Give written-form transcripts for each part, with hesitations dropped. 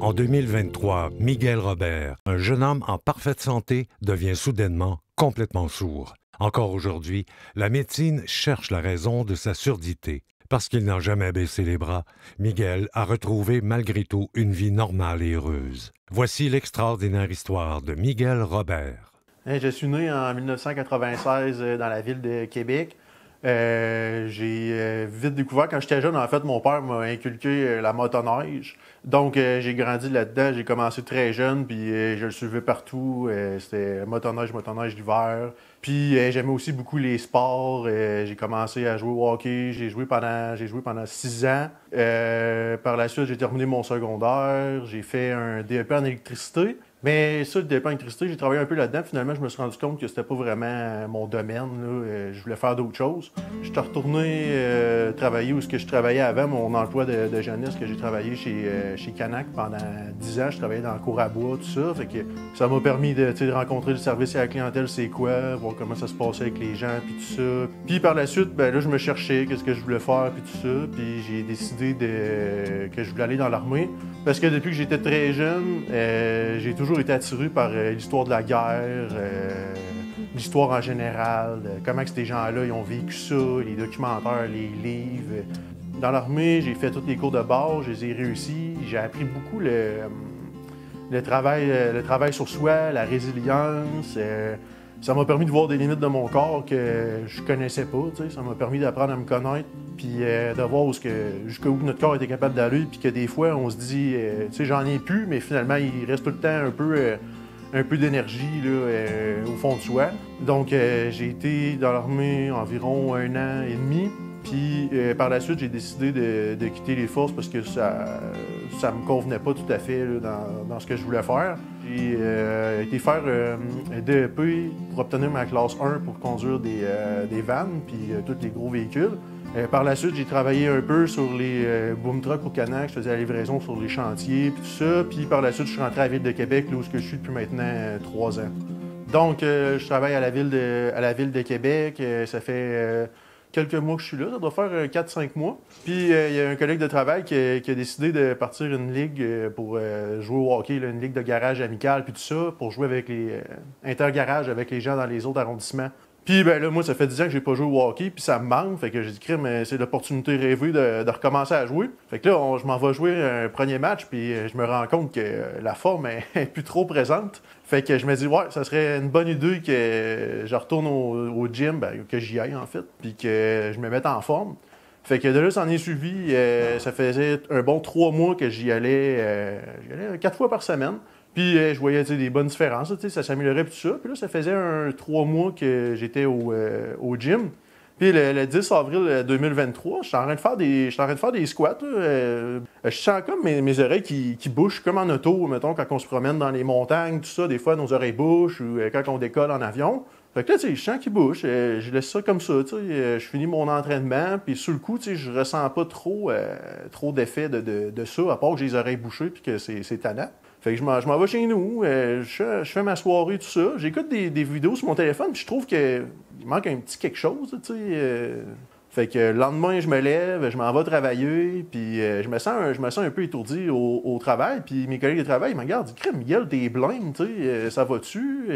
En 2023, Miguel Robert, un jeune homme en parfaite santé, devient soudainement complètement sourd. Encore aujourd'hui, la médecine cherche la raison de sa surdité. Parce qu'il n'a jamais baissé les bras, Miguel a retrouvé malgré tout une vie normale et heureuse. Voici l'extraordinaire histoire de Miguel Robert. Je suis né en 1996 dans la ville de Québec. J'ai vite découvert, quand j'étais jeune, en fait, mon père m'a inculqué la motoneige. Donc, j'ai grandi là-dedans. J'ai commencé très jeune, puis je le suivais partout. C'était motoneige l'hiver. Puis, j'aimais aussi beaucoup les sports. J'ai commencé à jouer au hockey. J'ai joué pendant 6 ans. Par la suite, j'ai terminé mon secondaire. J'ai fait un DEP en électricité. Mais ça, le DEP en électricité, j'ai travaillé un peu là-dedans. Finalement, je me suis rendu compte que c'était pas vraiment mon domaine, là. Je voulais faire d'autres choses. Je suis retourné travailler où je travaillais avant mon emploi de jeunesse, que j'ai travaillé chez Canac pendant 10 ans. Je travaillais dans le cour à bois, tout ça. Fait que ça m'a permis de rencontrer le service à la clientèle, c'est quoi, voir comment ça se passait avec les gens, puis tout ça. Puis par la suite, ben là, je me cherchais, qu'est-ce que je voulais faire, puis tout ça. Puis j'ai décidé que je voulais aller dans l'armée. Parce que depuis que j'étais très jeune, j'ai toujours été attiré par l'histoire de la guerre, l'histoire en général, comment que ces gens-là ils ont vécu ça, les documentaires, les livres. Dans l'armée, j'ai fait tous les cours de base, je les ai réussis. J'ai appris beaucoup le travail sur soi, la résilience. Ça m'a permis de voir des limites de mon corps que je connaissais pas. T'sais. Ça m'a permis d'apprendre à me connaître, puis de voir jusqu'où notre corps était capable d'aller, puis que des fois, on se dit, j'en ai plus, mais finalement, il reste tout le temps un peu d'énergie là, au fond de soi. Donc, j'ai été dans l'armée environ 1 an et demi. Puis par la suite, j'ai décidé de quitter les forces parce que ça me convenait pas tout à fait là, dans ce que je voulais faire. J'ai été faire un DEP pour obtenir ma classe 1 pour conduire des vannes puis tous les gros véhicules. Par la suite, j'ai travaillé un peu sur les boom trucks au Canac. Je faisais la livraison sur les chantiers puis tout ça. Puis par la suite, je suis rentré à la Ville de Québec, là où je suis depuis maintenant 3 ans. Donc, je travaille à la Ville de Québec. Ça fait quelques mois que je suis là, ça doit faire 4-5 mois. Puis il y a un collègue de travail qui a décidé de partir une ligue pour jouer au hockey, là, une ligue de garage amical, puis tout ça, pour jouer avec les intergarages avec les gens dans les autres arrondissements. Puis ben là, moi, ça fait 10 ans que j'ai pas joué au hockey, puis ça me manque. Fait que j'ai dit, crime, c'est l'opportunité rêvée de recommencer à jouer. Fait que là, je m'en vais jouer un premier match, puis je me rends compte que la forme est plus trop présente. Fait que je me dis, ouais, ça serait une bonne idée que je retourne au gym, ben, que j'y aille en fait, puis que je me mette en forme. Fait que de là, ça en est suivi. Ça faisait un bon 3 mois que j'y allais 4 fois par semaine. Puis je voyais des bonnes différences, ça s'améliorait tout ça. Puis là, ça faisait 3 mois que j'étais au gym. Puis le 10 avril 2023, je suis en train de faire des squats. Je sens comme mes oreilles qui bouchent, comme en auto, mettons, quand on se promène dans les montagnes, tout ça. Des fois, nos oreilles bouchent ou quand on décolle en avion. Fait que là, je sens qu'ils bouchent. Je laisse ça comme ça. Je finis mon entraînement. Puis sur le coup, je ressens pas trop d'effet de ça, à part que j'ai les oreilles bouchées puis que c'est tannant. Fait que je m'en vais chez nous, je fais ma soirée, tout ça. J'écoute des vidéos sur mon téléphone, puis je trouve qu'il manque un petit quelque chose, tu sais. Fait que le lendemain, je me lève, je m'en vais travailler, puis je me sens un peu étourdi au travail. Puis mes collègues de travail, ils me regardent, ils disent « Crème, Miguel, t'es blême, tu sais, ça va-tu?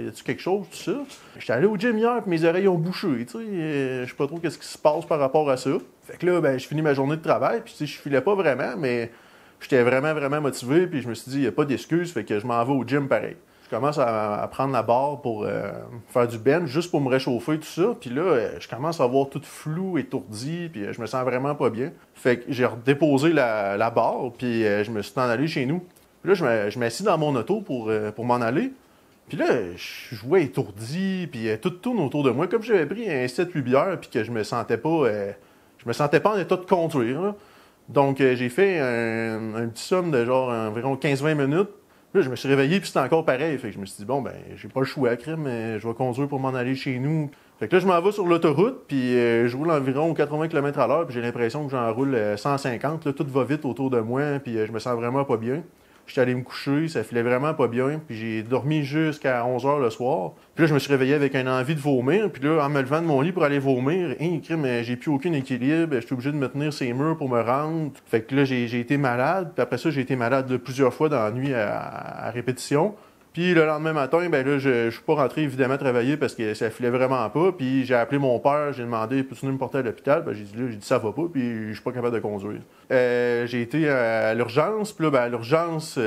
As-tu quelque chose, tout ça? » J'étais allé au gym hier, puis mes oreilles ont bouché, tu sais. Je sais pas trop qu'est-ce qui se passe par rapport à ça. Fait que là, ben, je finis ma journée de travail, puis je filais pas vraiment, mais j'étais vraiment, vraiment motivé, puis je me suis dit, il n'y a pas d'excuse, fait que je m'en vais au gym pareil. Je commence à prendre la barre pour faire du bench, juste pour me réchauffer, tout ça. Puis là, je commence à voir tout flou, étourdi, puis je me sens vraiment pas bien. Fait que j'ai redéposé la barre, puis je me suis en allé chez nous. Puis là, je m'assis dans mon auto pour m'en aller. Puis là, je jouais étourdi, puis tout tourne autour de moi. Comme j'avais pris un 7-8 bières, puis que je me sentais pas en état de conduire, là. Donc, j'ai fait un petit somme de genre environ 15-20 minutes. Là, je me suis réveillé, puis c'était encore pareil. Fait que je me suis dit, bon, ben, j'ai pas le choix, crème, mais je vais conduire pour m'en aller chez nous. Fait que là, je m'en vais sur l'autoroute, puis je roule environ 80 km/h, puis j'ai l'impression que j'en roule 150. Là, tout va vite autour de moi, puis je me sens vraiment pas bien. J'étais allé me coucher, ça filait vraiment pas bien, puis j'ai dormi jusqu'à 11h le soir. Puis là, je me suis réveillé avec une envie de vomir, puis là, en me levant de mon lit pour aller vomir, mais j'ai plus aucun équilibre, j'étais obligé de me tenir ces murs pour me rendre. Fait que là, j'ai été malade, puis après ça, j'ai été malade plusieurs fois dans la nuit à répétition. Puis le lendemain matin, ben là, je suis pas rentré évidemment travailler parce que ça filait vraiment pas. Puis j'ai appelé mon père, j'ai demandé peux-tu venir me porter à l'hôpital. Ben, j'ai dit ça va pas, puis je suis pas capable de conduire. J'ai été à l'urgence, puis là, ben, à l'urgence,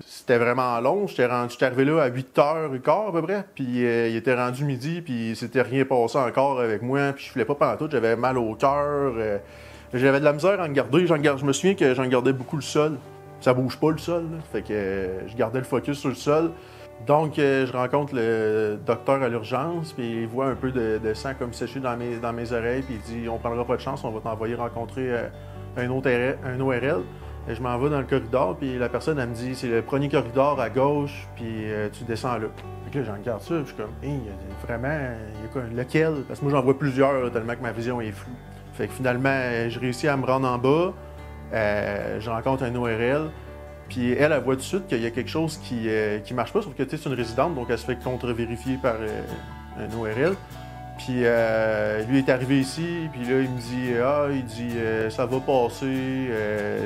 c'était vraiment long. J'étais arrivé là à 8h15 à peu près, puis il était rendu midi, puis c'était rien passé encore avec moi, puis je filais pas pantoute, j'avais mal au cœur. J'avais de la misère à en garder. Je me souviens que j'en gardais beaucoup le sol. Ça bouge pas le sol, là. Fait que je gardais le focus sur le sol. Donc, je rencontre le docteur à l'urgence, puis il voit un peu de sang comme séché dans mes oreilles, puis il dit « On prendra pas de chance, on va t'envoyer rencontrer un ORL. » Et je m'en vais dans le corridor, puis la personne, elle me dit « C'est le premier corridor à gauche, puis tu descends là. » Fait que là, j'en regarde ça, puis je suis comme « Hey, vraiment, il y a quoi, lequel? » Parce que moi, j'en vois plusieurs, là, tellement que ma vision est floue. Fait que finalement, je réussis à me rendre en bas, je rencontre un ORL. Puis elle voit tout de suite qu'il y a quelque chose qui marche pas, sauf que c'est une résidente, donc elle se fait contre-vérifier par un ORL. Puis lui est arrivé ici, puis là il me dit ça va passer,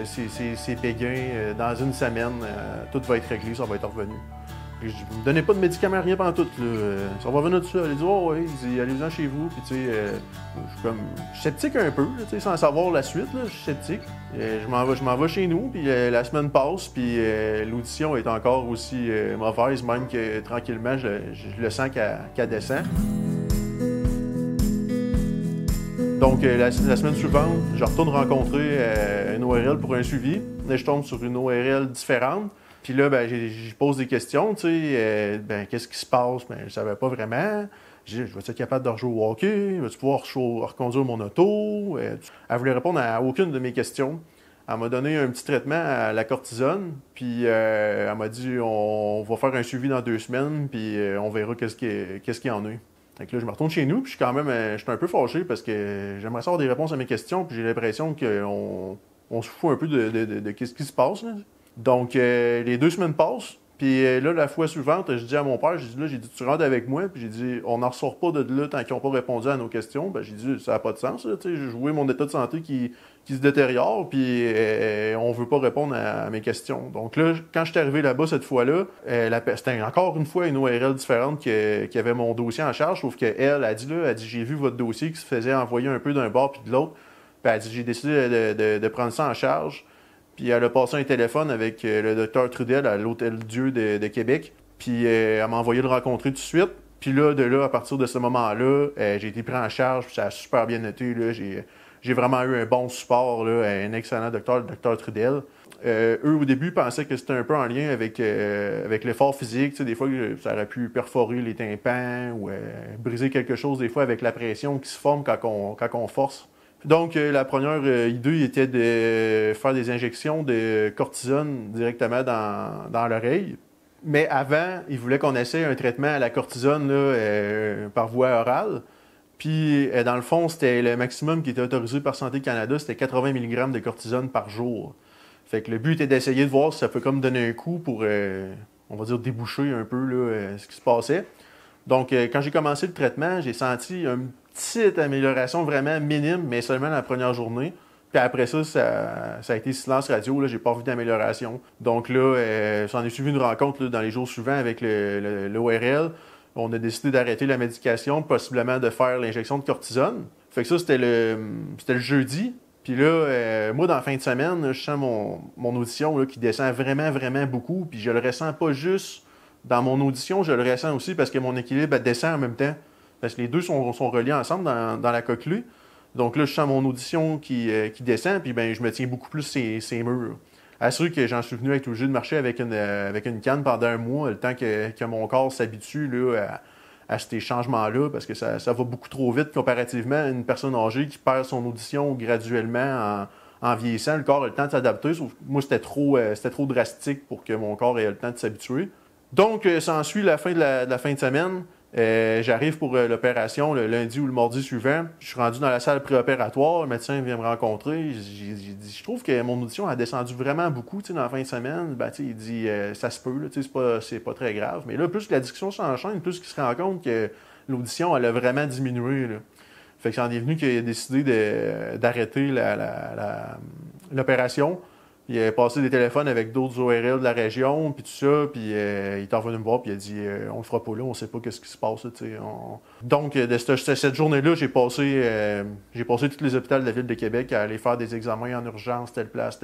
c'est péguin, dans une semaine, tout va être réglé, ça va être revenu. Puis je dis, vous me donnez pas de médicaments, rien pendant tout, ça va venir de ça. Elle dit, oh oui, il dit, allez-en chez vous. Puis tu sais, je suis sceptique un peu, tu sais, sans savoir la suite, là, je suis sceptique. Je m'en vais chez nous, puis la semaine passe, puis l'audition est encore aussi mauvaise, même que tranquillement, je le sens qu'elle descend. Donc, la semaine suivante, je retourne rencontrer un ORL pour un suivi. Là, je tombe sur une ORL différente. Puis là, ben, je pose des questions, tu sais, qu'est-ce qui se passe? Ben, je savais pas vraiment. Je vais être capable de rejouer au hockey? Vas-tu pouvoir reconduire mon auto? Elle voulait répondre à aucune de mes questions. Elle m'a donné un petit traitement à la cortisone, puis elle m'a dit on va faire un suivi dans 2 semaines, puis on verra qu'est-ce qu'il y en a. Fait que là, je me retourne chez nous, puis je suis un peu fâché parce que j'aimerais savoir des réponses à mes questions, puis j'ai l'impression qu'on se fout un peu de qu'est-ce qui se passe, là. Donc, les 2 semaines passent, puis là, la fois suivante, je dis à mon père, j'ai dit, tu rentres avec moi, puis j'ai dit, on n'en ressort pas de là tant qu'ils n'ont pas répondu à nos questions. Ben, j'ai dit, ça n'a pas de sens, là, tu sais, j'ai joué mon état de santé qui se détériore, puis on veut pas répondre à mes questions. Donc là, quand je suis arrivé là-bas cette fois-là, c'était encore une fois une ORL différente qui avait mon dossier en charge, sauf qu'elle a dit, j'ai vu votre dossier qui se faisait envoyer un peu d'un bord puis de l'autre, puis elle a dit, j'ai décidé de prendre ça en charge. Puis elle a passé un téléphone avec le docteur Trudel à l'Hôtel Dieu de Québec. Puis elle m'a envoyé le rencontrer tout de suite. Puis là, à partir de ce moment-là, j'ai été pris en charge. Puis ça a super bien été. Là. J'ai vraiment eu un bon support, là, un excellent docteur, le docteur Trudel. Eux, au début, pensaient que c'était un peu en lien avec l'effort physique. Tu sais, des fois, ça aurait pu perforer les tympans ou briser quelque chose, des fois, avec la pression qui se forme quand on force. Donc, la première idée était de faire des injections de cortisone directement dans l'oreille. Mais avant, ils voulaient qu'on essaie un traitement à la cortisone là, par voie orale. Puis, dans le fond, c'était le maximum qui était autorisé par Santé Canada, c'était 80 mg de cortisone par jour. Fait que le but était d'essayer de voir si ça peut comme donner un coup pour, on va dire, déboucher un peu là, ce qui se passait. Donc, quand j'ai commencé le traitement, j'ai senti une petite amélioration vraiment minime, mais seulement la première journée. Puis après ça, ça a été silence radio. Là, j'ai pas vu d'amélioration. Donc là, s'en est suivi une rencontre là, dans les jours suivants avec l'ORL. On a décidé d'arrêter la médication, possiblement de faire l'injection de cortisone. Fait que ça, c'était le jeudi. Puis là, moi, dans la fin de semaine, là, je sens mon audition là, qui descend vraiment, vraiment beaucoup. Puis je le ressens pas juste dans mon audition, je le ressens aussi parce que mon équilibre descend en même temps. Parce que les deux sont reliés ensemble dans la cochlée. Donc là, je sens mon audition qui descend, puis ben, je me tiens beaucoup plus ces murs. Assuré que j'en suis venu être obligé de marcher avec une canne pendant 1 mois, le temps que mon corps s'habitue là, à ces changements-là, parce que ça va beaucoup trop vite comparativement à une personne âgée qui perd son audition graduellement en vieillissant. Le corps a le temps de s'adapter. Sauf que moi, c'était trop drastique pour que mon corps ait le temps de s'habituer. Donc, s'ensuit la fin de la fin de semaine. J'arrive pour l'opération le lundi ou le mardi suivant. Je suis rendu dans la salle préopératoire. Le médecin vient me rencontrer. J'ai dit, je trouve que mon audition a descendu vraiment beaucoup dans la fin de semaine. Ben, il dit, ça se peut, c'est pas très grave. Mais là, plus que la discussion s'enchaîne, plus qu'il se rend compte que l'audition, elle a vraiment diminué. Là. Fait que c'en est venu qu'il a décidé d'arrêter l'opération. Il a passé des téléphones avec d'autres ORL de la région, puis tout ça, puis il est revenu me voir, puis il a dit on le fera pas là, on sait pas qu'est-ce qui se passe. Donc, de cette journée-là, j'ai passé tous les hôpitaux de la Ville de Québec à aller faire des examens en urgence, telle place,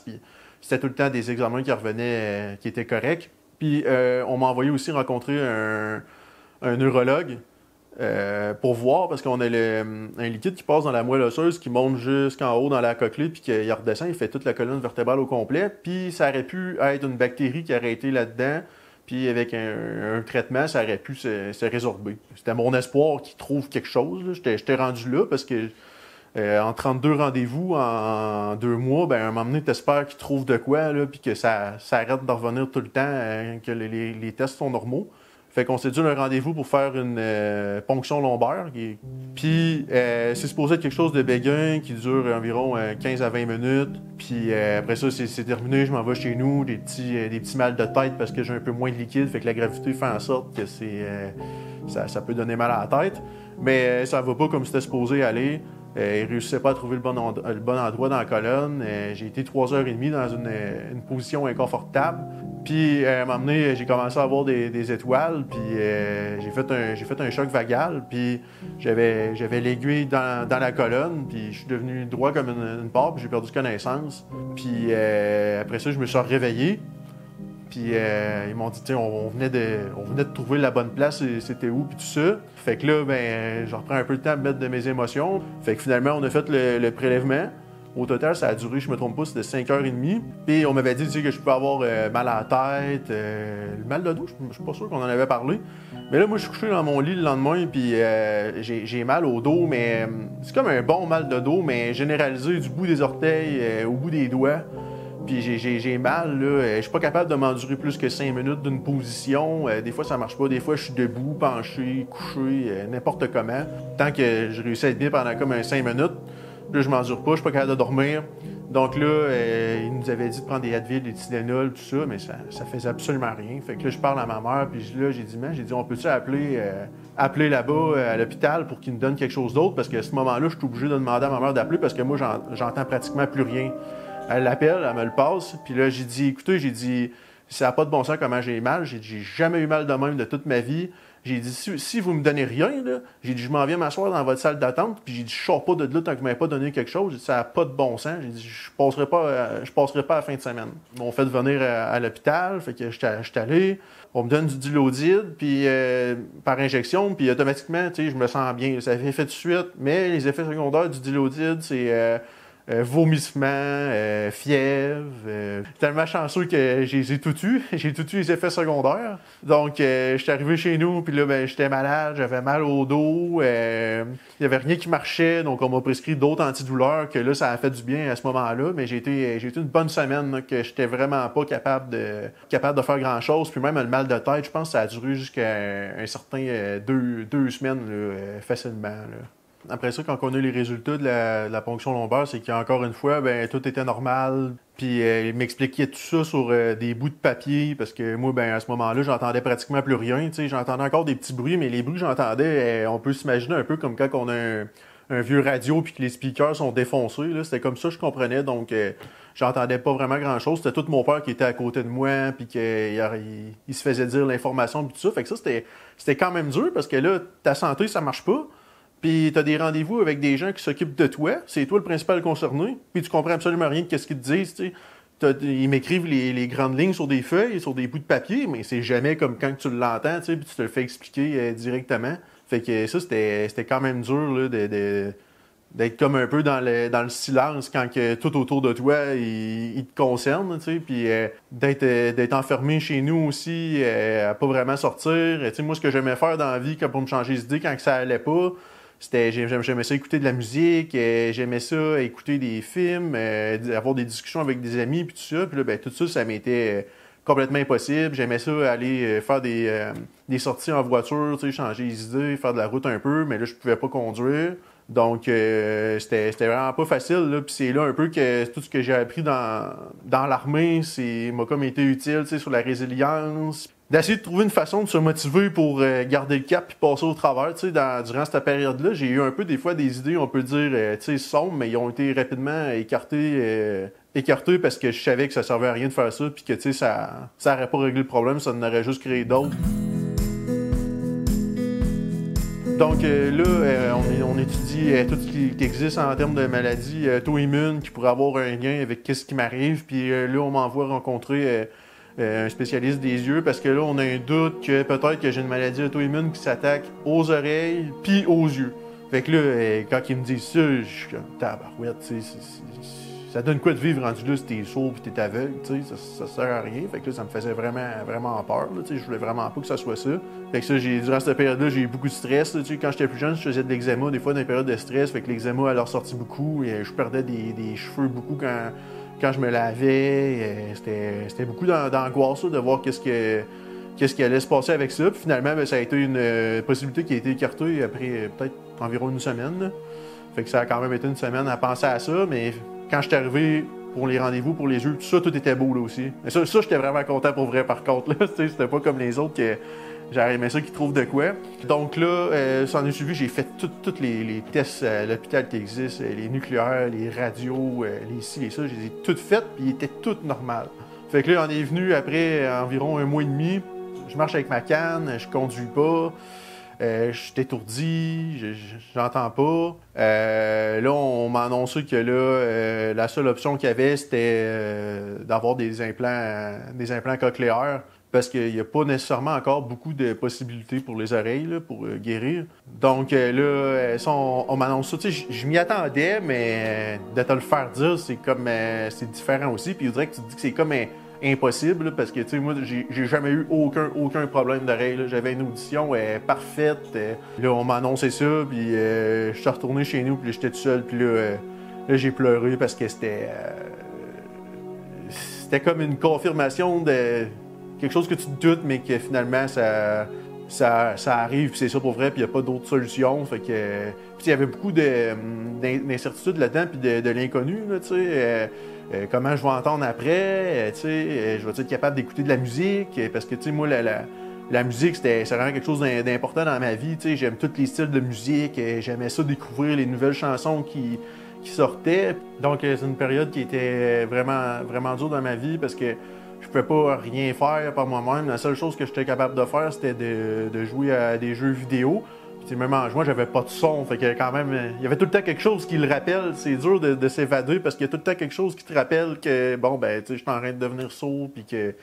puis c'était tout le temps des examens qui revenaient, qui étaient corrects. Puis, on m'a envoyé aussi rencontrer un neurologue. Pour voir, parce qu'on a un liquide qui passe dans la moelle osseuse, qui monte jusqu'en haut dans la cochlée, puis qu'il redescend, il fait toute la colonne vertébrale au complet. Puis ça aurait pu être une bactérie qui aurait été là-dedans, puis avec un traitement, ça aurait pu se résorber. C'était mon espoir qu'il trouve quelque chose. J'étais rendu là, parce que en 32 rendez-vous, en 2 mois, ben, à un moment donné, t'espères qu'il trouve de quoi, là, puis que ça arrête de revenir tout le temps, que les tests sont normaux. Fait qu'on s'est dit un rendez-vous pour faire une ponction lombaire. Puis c'est supposé être quelque chose de béguin qui dure environ 15 à 20 minutes. Puis après ça, c'est terminé, je m'en vais chez nous, des petits mal de tête parce que j'ai un peu moins de liquide. Fait que la gravité fait en sorte que ça peut donner mal à la tête. Mais ça va pas comme c'était supposé aller. Il réussissait pas à trouver le bon endroit dans la colonne. J'ai été 3h30 dans une position inconfortable. Puis, à un moment donné, j'ai commencé à avoir des étoiles, puis j'ai fait un choc vagal, puis j'avais l'aiguille dans la colonne, puis je suis devenu droit comme une barre, puis j'ai perdu connaissance. Puis après ça, je me suis réveillé, puis ils m'ont dit, tu sais, on venait de trouver la bonne place, c'était où, puis tout ça. Fait que là, ben, je reprends un peu le temps de mettre de mes émotions. Fait que finalement, on a fait le prélèvement. Au total, ça a duré, je me trompe pas, c'était 5h30. Puis on m'avait dit que je pouvais avoir mal à la tête, le mal de dos, je suis pas sûr qu'on en avait parlé. Mais là, moi, je suis couché dans mon lit le lendemain, puis j'ai mal au dos, mais c'est comme un bon mal de dos, mais généralisé du bout des orteils au bout des doigts. Puis j'ai mal, là. Je suis pas capable de m'endurer plus que 5 minutes d'une position. Des fois, ça marche pas. Des fois, je suis debout, penché, couché, n'importe comment. Tant que je réussis à être bien pendant comme 5 minutes. Là, je m'endure pas, je suis pas capable de dormir. Donc là, il nous avait dit de prendre des Advil, des Tylenol, tout ça, mais ça faisait absolument rien. Fait que là, je parle à ma mère, puis là, j'ai dit, on peut-tu appeler là-bas à l'hôpital pour qu'ils nous donnent quelque chose d'autre? Parce qu'à ce moment-là, je suis obligé de demander à ma mère d'appeler parce que moi, j'entends pratiquement plus rien. Elle l'appelle, elle me le passe, puis là, j'ai dit, écoutez, ça n'a pas de bon sens comment j'ai mal. J'ai dit, j'ai jamais eu mal de même de toute ma vie. J'ai dit, si vous me donnez rien, là, j'ai dit, je m'en viens m'asseoir dans votre salle d'attente, puis j'ai dit, je sors pas de là tant que vous m'avez pas donné quelque chose. J'ai dit, ça n'a pas de bon sens. J'ai dit, je passerai pas la fin de semaine. Ils m'ont fait venir à l'hôpital, fait que j'étais allé. On me donne du Dilaudid, puis par injection, puis automatiquement, tu sais, je me sens bien. Ça fait effet tout de suite, mais les effets secondaires du Dilaudid, c'est vomissement, fièvre. Tellement chanceux que j'ai tout eu. J'ai tout eu les effets secondaires. Donc, j'étais arrivé chez nous, puis là, ben, j'étais malade, j'avais mal au dos. Il n'y avait rien qui marchait, donc on m'a prescrit d'autres antidouleurs que là, ça a fait du bien à ce moment-là. Mais j'ai été une bonne semaine là, que j'étais vraiment pas capable de faire grand-chose. Puis même le mal de tête, je pense que ça a duré jusqu'à un certain 2 semaines là, facilement. Là. Après ça, quand on a eu les résultats de la ponction lombaire, c'est qu'encore une fois, ben tout était normal. Puis il m'expliquait tout ça sur des bouts de papier, parce que moi, ben à ce moment-là, j'entendais pratiquement plus rien. Tu sais, j'entendais encore des petits bruits, mais les bruits que j'entendais, on peut s'imaginer un peu comme quand on a un vieux radio puis que les speakers sont défoncés. Là. C'était comme ça que je comprenais, donc j'entendais pas vraiment grand-chose. C'était tout mon père qui était à côté de moi, puis qu'il se faisait dire l'information, puis tout ça. Fait que ça, c'était quand même dur, parce que là, ta santé, ça marche pas. Puis tu as des rendez-vous avec des gens qui s'occupent de toi. C'est toi le principal concerné. Puis tu comprends absolument rien de ce qu'ils te disent. Ils m'écrivent les grandes lignes sur des feuilles, sur des bouts de papier, mais c'est jamais comme quand tu l'entends, puis tu te le fais expliquer directement. Fait que ça, c'était quand même dur là, d'être comme un peu dans le silence quand que tout autour de toi, il te concerne. Puis d'être enfermé chez nous aussi, à pas vraiment sortir. Moi, ce que j'aimais faire dans la vie pour me changer d'idée quand que ça allait pas, j'aimais ça écouter de la musique, j'aimais ça écouter des films, avoir des discussions avec des amis, puis tout ça. Puis là, ben, tout ça, ça m'était complètement impossible. J'aimais ça aller faire des sorties en voiture, changer les idées, faire de la route un peu, mais là, je pouvais pas conduire. Donc, c'était vraiment pas facile. Là. Puis c'est là un peu que tout ce que j'ai appris dans l'armée, m'a comme été utile sur la résilience. D'essayer de trouver une façon de se motiver pour garder le cap et passer au travers. Durant cette période-là, j'ai eu un peu des fois des idées, on peut dire, sombres, mais ils ont été rapidement écartées parce que je savais que ça servait à rien de faire ça puis que ça n'aurait pas réglé le problème, ça en aurait juste créé d'autres. Donc là, on étudie tout ce qui existe en termes de maladies auto-immunes qui pourraient avoir un lien avec ce qui m'arrive. Puis là, on m'envoie rencontrer un spécialiste des yeux parce que là, on a un doute que peut-être que j'ai une maladie auto-immune qui s'attaque aux oreilles puis aux yeux. Fait que là, quand ils me disent ça, je suis comme tabarouette, ça donne quoi de vivre rendu là si t'es sourd pis t'es aveugle, ça sert à rien. Fait que là, ça me faisait vraiment, vraiment peur, là, je voulais vraiment pas que ça soit ça. Fait que ça, durant cette période-là, j'ai eu beaucoup de stress, là, quand j'étais plus jeune, je faisais de l'eczéma, des fois, dans les périodes de stress, fait que l'eczéma, elle a ressorti beaucoup, et je perdais des cheveux beaucoup quand je me lavais, c'était beaucoup d'angoisse, là, de voir qu'est-ce qui allait se passer avec ça. Puis finalement, ça a été une possibilité qui a été écartée après peut-être environ une semaine, là. Fait que ça a quand même été une semaine à penser à ça, mais quand je suis arrivé pour les rendez-vous, pour les jeux, tout ça, tout était beau là aussi. Mais ça j'étais vraiment content pour vrai par contre. Là, c'était pas comme les autres que j'aurais aimé ça qu'ils trouvent de quoi. Donc là, ça en est suivi, j'ai fait tous les tests à l'hôpital qui existent, les nucléaires, les radios, les ci, les ça, je les ai toutes faites, puis ils étaient toutes normales. Fait que là, on est venu après environ un mois et demi. Je marche avec ma canne, je conduis pas. Je suis étourdi, j'entends pas. Là, on m'a annoncé que là, la seule option qu'il y avait, c'était d'avoir des implants cochléaires, parce qu'il n'y a pas nécessairement encore beaucoup de possibilités pour les oreilles, là, pour guérir. Donc là, on m'annonce ça. Je m'y attendais, mais de te le faire dire, c'est comme c'est différent aussi. Puis il dirait que tu te dis que c'est comme impossible, là, parce que moi, j'ai jamais eu aucun problème d'oreille. J'avais une audition parfaite. Là, on m'a annoncé ça, puis je suis retourné chez nous, puis j'étais tout seul, puis là j'ai pleuré parce que c'était comme une confirmation de quelque chose que tu te doutes, mais que finalement, ça arrive, puis c'est ça pour vrai, puis il n'y a pas d'autre solution. Fait que, puis il y avait beaucoup d'incertitudes là-dedans, puis de l'inconnu, là, tu sais. Comment je vais entendre après, tu sais, je vais être capable d'écouter de la musique, parce que, tu sais, moi, la musique, c'est vraiment quelque chose d'important dans ma vie, tu sais. J'aime tous les styles de musique, j'aimais ça découvrir les nouvelles chansons qui sortaient. Donc, c'est une période qui était vraiment, vraiment dure dans ma vie, parce que je pouvais pas rien faire par moi-même. La seule chose que j'étais capable de faire, c'était de jouer à des jeux vidéo. Puis même en jouant, j'avais pas de son. Fait que quand même, il y avait tout le temps quelque chose qui le rappelle. C'est dur de s'évader parce qu'il y a tout le temps quelque chose qui te rappelle que, bon, ben, tu sais, je suis en train de devenir sourd puis que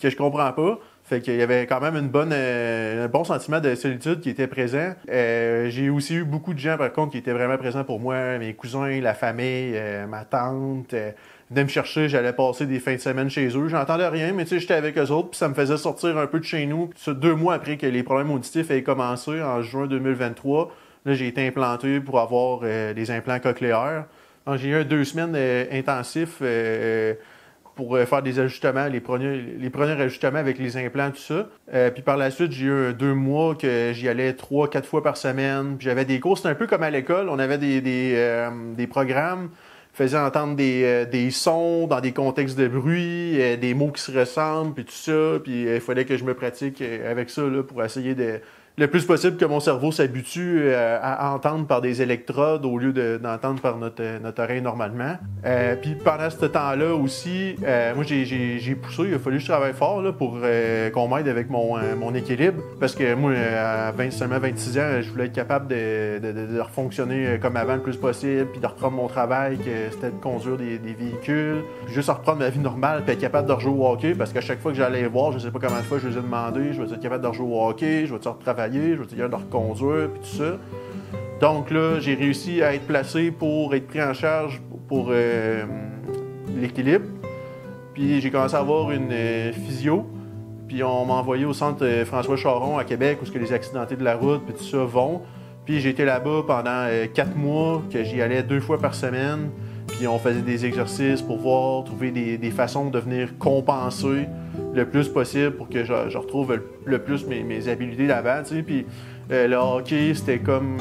je comprends pas. Fait qu'il y avait quand même un bon sentiment de solitude qui était présent. J'ai aussi eu beaucoup de gens, par contre, qui étaient vraiment présents pour moi. Mes cousins, la famille, ma tante. Venaient me chercher, j'allais passer des fins de semaine chez eux. J'entendais rien, mais tu sais, j'étais avec eux autres, puis ça me faisait sortir un peu de chez nous. Puis 2 mois après que les problèmes auditifs aient commencé, en juin 2023, là, j'ai été implanté pour avoir des implants cochléaires. Donc, j'ai eu 2 semaines intensifs pour faire des ajustements, les premiers ajustements avec les implants, tout ça. Puis par la suite, j'ai eu 2 mois que j'y allais 3-4 fois par semaine. Puis j'avais des cours, c'était un peu comme à l'école, on avait des programmes, faisait entendre des sons dans des contextes de bruit, des mots qui se ressemblent, puis tout ça. Puis il fallait que je me pratique avec ça là, pour essayer le plus possible que mon cerveau s'habitue à entendre par des électrodes au lieu d'entendre par notre oreille normalement. Puis pendant ce temps-là aussi, moi j'ai poussé, il a fallu que je travaille fort là, pour qu'on m'aide avec mon équilibre. Parce que moi, à seulement 26 ans, je voulais être capable de refonctionner comme avant le plus possible, puis de reprendre mon travail, que c'était de conduire des véhicules, puis juste reprendre ma vie normale, puis être capable de rejouer au hockey, parce qu'à chaque fois que j'allais les voir, je sais pas combien de fois je les ai demandé, je vais être capable de rejouer au hockey, je vais retravailler, je vais être capable de reconduire, puis tout ça. Donc là, j'ai réussi à être placé pour être pris en charge pour l'équilibre. Puis j'ai commencé à avoir une physio. Puis on m'a envoyé au centre François Charon à Québec, où les accidentés de la route, puis tout ça vont. Puis j'ai été là-bas pendant 4 mois, que j'y allais 2 fois par semaine. Puis on faisait des exercices pour trouver des façons de venir compenser le plus possible pour que je retrouve le plus mes habiletés d'avant, tu sais. Puis le hockey, c'était comme,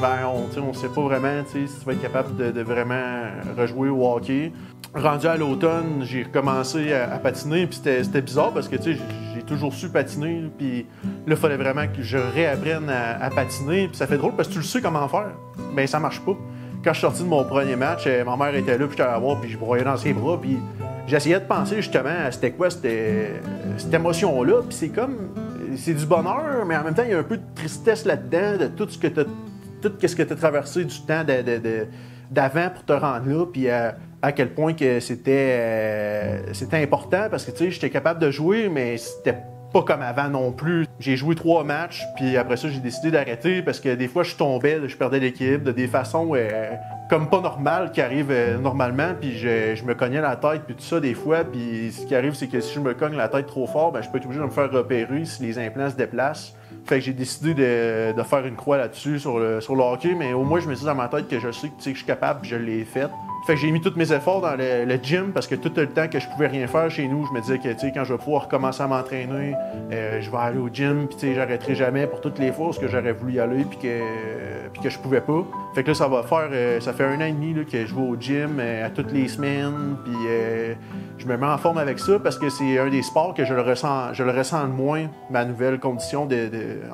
on sait pas vraiment, tu sais, si tu vas être capable de vraiment rejouer au hockey. Rendu à l'automne, j'ai recommencé à patiner, puis c'était bizarre parce que, tu sais, j'ai toujours su patiner, puis là, il fallait vraiment que je réapprenne à patiner, puis ça fait drôle parce que tu le sais comment faire, mais ça marche pas. Quand je suis sorti de mon premier match, ma mère était là, puis j'étais allé la voir, puis je broyais dans ses bras, puis j'essayais de penser justement à c'était quoi cette émotion-là, puis c'est du bonheur, mais en même temps, il y a un peu de tristesse là-dedans, de tout ce que tu as traversé du temps d'avant pour te rendre là, puis à quel point que c'était important, parce que, tu sais, j'étais capable de jouer, mais c'était pas comme avant non plus. J'ai joué 3 matchs, puis après ça, j'ai décidé d'arrêter parce que des fois, je tombais, je perdais l'équilibre de des façons comme pas normales qui arrivent normalement, puis je me cognais la tête, puis tout ça des fois, puis ce qui arrive, c'est que si je me cogne la tête trop fort, je peux être obligé de me faire repérer si les implants se déplacent. Fait que j'ai décidé de faire une croix là-dessus sur le hockey, mais au moins, je me dis dans ma tête que je sais que je suis capable, puis je l'ai fait. Fait que j'ai mis tous mes efforts dans le gym parce que tout le temps que je pouvais rien faire chez nous, je me disais que, tu sais, quand je vais pouvoir recommencer à m'entraîner, je vais aller au gym, puis, tu sais, j'arrêterai jamais pour toutes les fois parce que j'aurais voulu y aller puis que je pouvais pas. Fait que là, ça fait 1 an et demi là, que je vais au gym à toutes les semaines, puis je me mets en forme avec ça parce que c'est un des sports que je le ressens le moins, ma nouvelle condition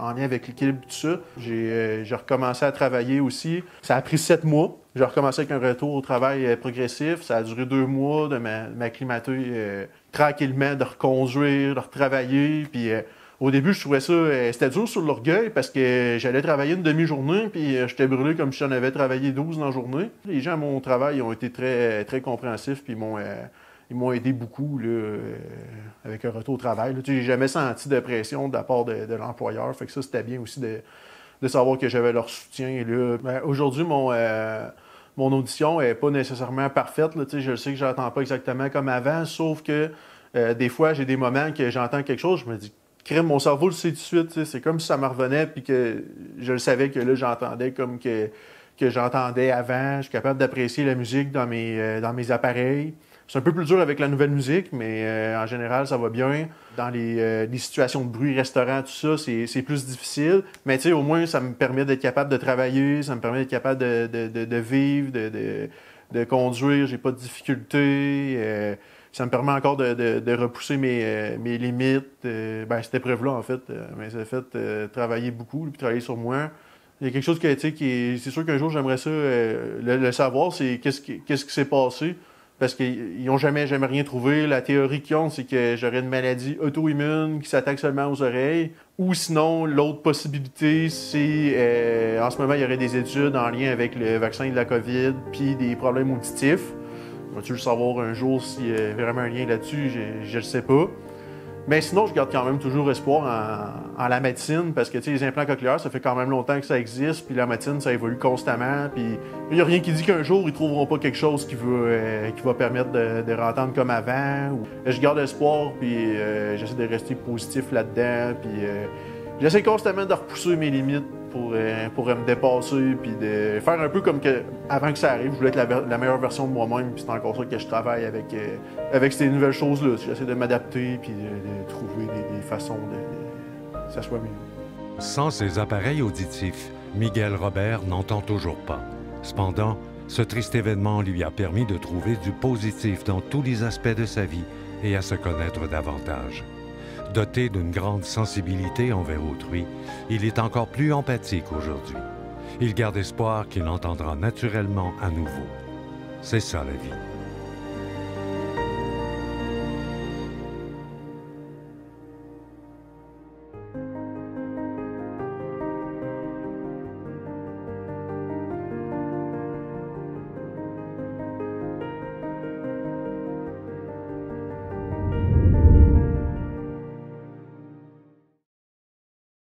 en lien avec l'équilibre tout ça. J'ai recommencé à travailler aussi. Ça a pris 7 mois. J'ai recommencé avec un retour au travail progressif. Ça a duré 2 mois de m'acclimater tranquillement, de reconduire, de retravailler. Puis au début, je trouvais ça, c'était dur sur l'orgueil parce que j'allais travailler une demi-journée puis j'étais brûlé comme si j'en avais travaillé 12 dans la journée. Les gens à mon travail ont été très, très compréhensifs puis ils m'ont aidé beaucoup là, avec un retour au travail. Tu sais, j'ai jamais senti de pression de la part de l'employeur. Fait que ça, c'était bien aussi de savoir que j'avais leur soutien. Là. Aujourd'hui, mon audition n'est pas nécessairement parfaite. Là, je sais que je n'entends pas exactement comme avant, sauf que des fois, j'ai des moments que j'entends quelque chose, je me dis, crème, mon cerveau le sait tout de suite. C'est comme si ça me revenait puis que je le savais que là, j'entendais comme que j'entendais avant. Je suis capable d'apprécier la musique dans mes appareils. C'est un peu plus dur avec la nouvelle musique, mais en général, ça va bien. Dans les situations de bruit, restaurant, tout ça, c'est plus difficile. Mais tu sais, au moins, ça me permet d'être capable de travailler, ça me permet d'être capable de vivre, de conduire, j'ai pas de difficultés. Ça me permet encore de repousser mes limites. Cette épreuve-là, en fait, ça fait travailler beaucoup, puis travailler sur moi. Il y a quelque chose c'est sûr qu'un jour, j'aimerais ça le savoir, c'est qu'est-ce qui s'est passé. Parce qu'ils n'ont jamais rien trouvé. La théorie qu'ils ont, c'est que j'aurais une maladie auto-immune qui s'attaque seulement aux oreilles. Ou sinon, l'autre possibilité, c'est en ce moment, il y aurait des études en lien avec le vaccin de la COVID puis des problèmes auditifs. Vas-tu le savoir un jour s'il y a vraiment un lien là-dessus? Je ne sais pas. Mais sinon, je garde quand même toujours espoir en la médecine parce que les implants cochléaires, ça fait quand même longtemps que ça existe, puis la médecine, ça évolue constamment, puis il n'y a rien qui dit qu'un jour, ils ne trouveront pas quelque chose qui va permettre de rentendre comme avant. Je garde espoir, puis j'essaie de rester positif là-dedans, puis j'essaie constamment de repousser mes limites pour me dépasser, puis de faire un peu comme avant que ça arrive. Je voulais être la meilleure version de moi-même, puis c'est encore ça que je travaille avec ces nouvelles choses-là. J'essaie de m'adapter, puis de trouver des façons que ça soit mieux. Sans ses appareils auditifs, Miguel Robert n'entend toujours pas. Cependant, ce triste événement lui a permis de trouver du positif dans tous les aspects de sa vie et à se connaître davantage. Doté d'une grande sensibilité envers autrui, il est encore plus empathique aujourd'hui. Il garde espoir qu'il entendra naturellement à nouveau. C'est ça la vie.